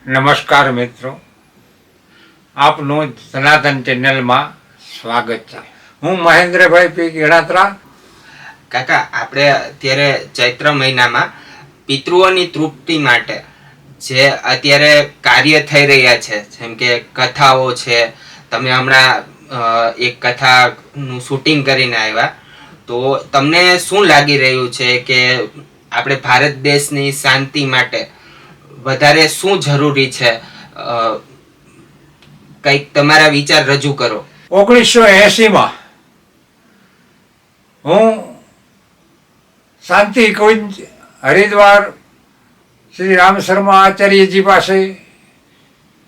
નમસ્કાર મિત્રો, આપનું સનાતન ચેનલમાં સ્વાગત છે. હું મહેન્દ્રભાઈ પી ગણાત્રા. કાકા, આપણે અત્યારે ચૈત્ર મહિનામાં પિતૃઓની તૃપ્તિ માટે જે અત્યારે કાર્ય થઈ રહ્યા છે, જેમ કે કથાઓ છે, તમે હમણાં એક કથાનું શૂટિંગ કરીને આવ્યા, તો તમને શું લાગી રહ્યું છે કે આપણે ભારત દેશની શાંતિ માટે વધારે શું જરૂરી છે? કંઈક તમારા વિચાર રજૂ કરો. 1980માં હું શાંતિ કુંજ હરિદ્વાર શ્રી રામ શર્મા આચાર્યજી પાસે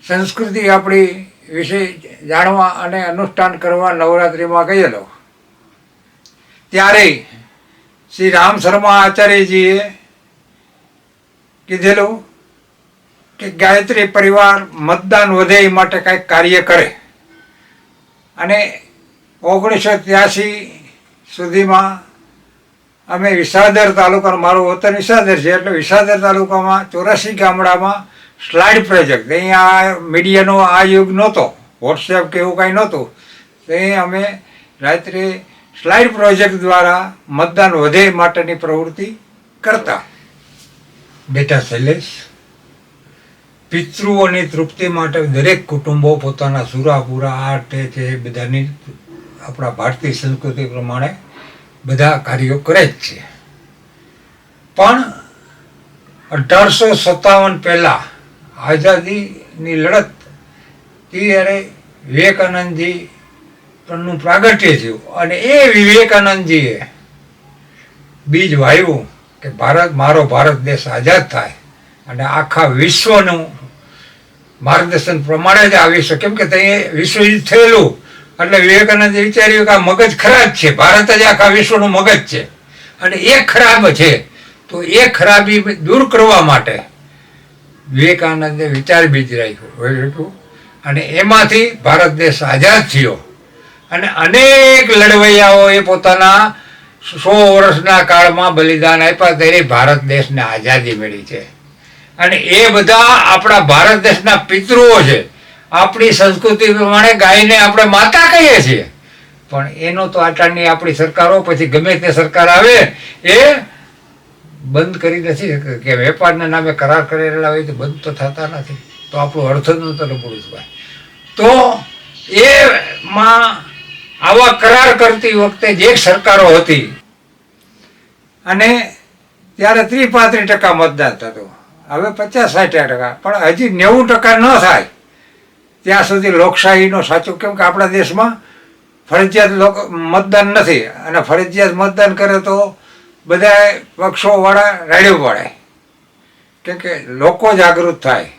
સંસ્કૃતિ આપણી વિશે જાણવા અને અનુષ્ઠાન કરવા નવરાત્રિમાં ગયેલો. ત્યારે શ્રી રામ શર્મા આચાર્યજીએ કીધેલું કે ગાયત્રી પરિવાર મતદાન વધે એ માટે કંઈક કાર્ય કરે. અને 1983 સુધીમાં અમે વિસાદર તાલુકાનો, મારું વતન વિસાદર છે, એટલે વિસાદર તાલુકામાં 84 ગામડામાં સ્લાઇડ પ્રોજેક્ટ, અહીંયા મીડિયાનો આ યુગ નહોતો, વોટ્સએપ કે એવું કાંઈ નહોતું, તો અમે રાત્રે સ્લાઇડ પ્રોજેક્ટ દ્વારા મતદાન વધે માટેની પ્રવૃત્તિ કરતા. બેટા શૈલેષ, પિતૃઓની તૃપ્તિ માટે દરેક કુટુંબો પોતાના સુરાપુરા આ તે છે બધાની આપણા ભારતીય સંસ્કૃતિ પ્રમાણે બધા કાર્યો કરે જ છે. પણ 1857 પહેલાં આઝાદીની લડત ત્યારે વિવેકાનંદજી નું પ્રાગટ્ય થયું અને એ વિવેકાનંદજીએ બીજ વાવ્યું કે ભારત, મારો ભારત દેશ આઝાદ થાય અને આખા વિશ્વનું માર્ગદર્શન પ્રમાણે જ આવી શકે. કેમ કે ત્યાં વિશ્વયુદ્ધ થયેલું એટલે વિવેકાનંદે વિચાર્યું કે આ મગજ ખરાબ છે, ભારત જ આખા વિશ્વનું મગજ છે અને એ ખરાબ છે, તો એ ખરાબી દૂર કરવા માટે વિવેકાનંદે વિચાર બીજ રાખ્યું અને એમાંથી ભારત દેશ આઝાદ થયો. અને અનેક લડવૈયાઓએ પોતાના 100 વર્ષના કાળમાં બલિદાન આપ્યા, ત્યારે ભારત દેશને આઝાદી મળી છે. અને એ બધા આપણા ભારત દેશના પિતૃઓ છે. આપણી સંસ્કૃતિ પ્રમાણે ગાયને આપણે માતા કહીએ છીએ, પણ એનો તો આટલાની આપણી સરકારો, પછી ગમે તે સરકાર આવે એ બંધ કરી નથી શકતી કે વેપારના નામે કરાર કરેલા હોય તો બંધ તો થતા નથી, તો આપણું અર્થનું તો નબળું થાય. તો એમાં આવા કરાર કરતી વખતે જે સરકારો હતી અને ત્યારે 30-35% મતદાન થતું, હવે 50-60%, પણ હજી 90% ન થાય ત્યાં સુધી લોકશાહીનો સાચું. કેમ કે આપણા દેશમાં ફરજિયાત મતદાન નથી, અને ફરજિયાત મતદાન કરે તો બધા પક્ષોવાળા રાડ્યું પડે, કેમ કે લોકો જાગૃત થાય.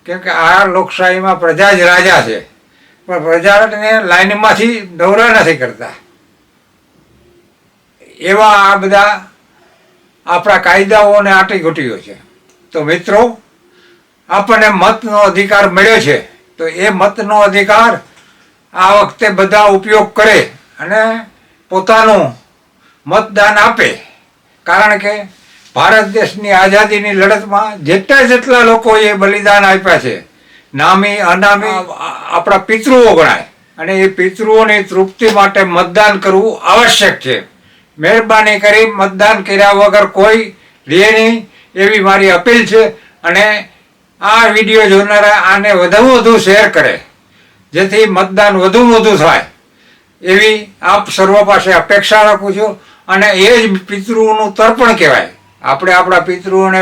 કેમ કે આ લોકશાહીમાં પ્રજા જ રાજા છે, પણ પ્રજાને લાઈનમાંથી દોરા નથી કરતા. એવા આ બધા આપણા કાયદાઓ અને આટીઘૂટીઓ છે. તો મિત્રો, આપણને મતનો અધિકાર મળ્યો છે, તો એ મતનો અધિકાર આ વખતે બધા ઉપયોગ કરે અને પોતાનું મતદાન આપે. કારણ કે ભારત દેશની આઝાદીની લડતમાં જેટલા લોકોએ બલિદાન આપ્યા છે, નામી અનામી આપણા પિતૃઓ ગણાય, અને એ પિતૃઓની તૃપ્તિ માટે મતદાન કરવું આવશ્યક છે. મહેરબાની કરી મતદાન કર્યા વગર કોઈ રહે નહીં, એવી મારી અપીલ છે. અને આ વિડીયો જોનારા આને વધુમાં વધુ શેર કરે, જેથી મતદાન વધુમાં વધુ થાય એવી આપ સર્વ પાસે અપેક્ષા રાખું છું. અને એ જ પિતૃઓનું તર્પણ કહેવાય. આપણે આપણા પિતૃઓને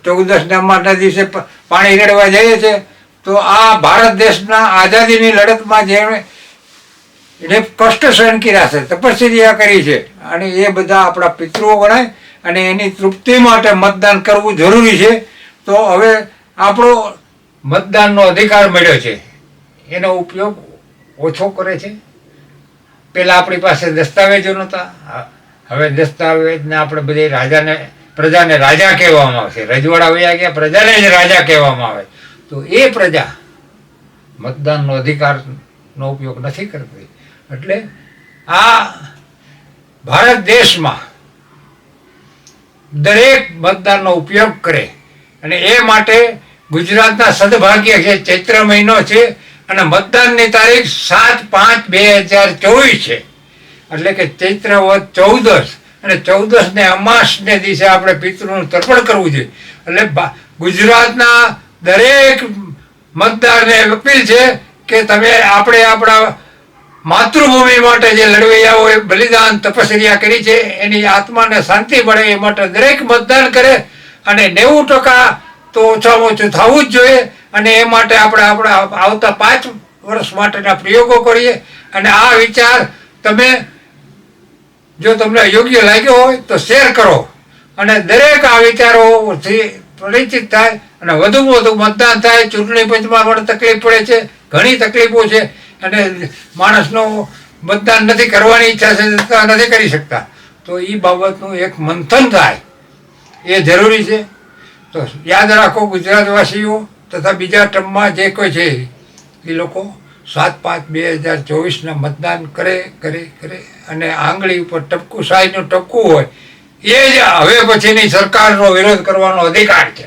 14 દિવસે પાણી રેડવા જઈએ છીએ, તો આ ભારત દેશના આઝાદીની લડતમાં જેણે કષ્ટ સહન કર્યા છે, તપસ્યા કરી છે, અને એ બધા આપણા પિતૃઓ ગણાય. અને એની તૃપ્તિ માટે મતદાન કરવું જરૂરી છે. તો હવે આપણો મતદાનનો અધિકાર મળ્યો છે, એનો ઉપયોગ ઓછો કરે છે. પહેલાં આપણી પાસે દસ્તાવેજો નહોતા, હવે દસ્તાવેજને આપણે બધે પ્રજાને રાજા કહેવામાં આવે છે. રજવાડા વયા ગયા, પ્રજાને જ રાજા કહેવામાં આવે. તો એ પ્રજા મતદાનનો અધિકારનો ઉપયોગ નથી કરતી. એટલે આ ભારત દેશમાં દરેક મતદાનનો ઉપયોગ કરે, અને એ માટે ગુજરાતના સદભાગ્ય છે, ચૈત્ર મહિનો છે અને મતદાનની તારીખ 7/5/2024 છે. એટલે કે ચૈત્ર વદ 14 અને 14 ને અમાસને દિવસે આપણે પિતૃનું તર્પણ કરવું જોઈએ. એટલે ગુજરાતના દરેક મતદારને અપીલ છે કે તમે આપણે આપણા માતૃભૂમિ માટે જે લડવૈયાઓએ બલિદાન તપસ્યા કરી છે એની આત્માને શાંતિ મળે એ માટે દરેક મતદાન કરે અને 90% તો ઓછામાં ઓછું થવું જ જોઈએ. અને એ માટે આપણે આપણા આવતા 5 વર્ષ માટેના પ્રયોગો કરીએ. અને આ વિચાર તમે જો તમને યોગ્ય લાગ્યો હોય તો શેર કરો અને દરેક આ વિચારોથી પરિચિત થાય અને વધુમાં વધુ મતદાન થાય. ચૂંટણી પંચમાં પણ તકલીફ પડે છે, ઘણી તકલીફો છે અને માણસનો મતદાન નથી કરવાની ઈચ્છા છે, નથી કરી શકતા. તો એ બાબતનું એક મંથન થાય એ જરૂરી છે. તો યાદ રાખો ગુજરાતવાસીઓ તથા બીજા ટર્મમાં જે કોઈ છે એ લોકો 7/5/2024 મતદાન કરે અને આંગળી ઉપર ટપકું શાહીનું ટપકું હોય એ જ હવે પછીની સરકારનો વિરોધ કરવાનો અધિકાર છે.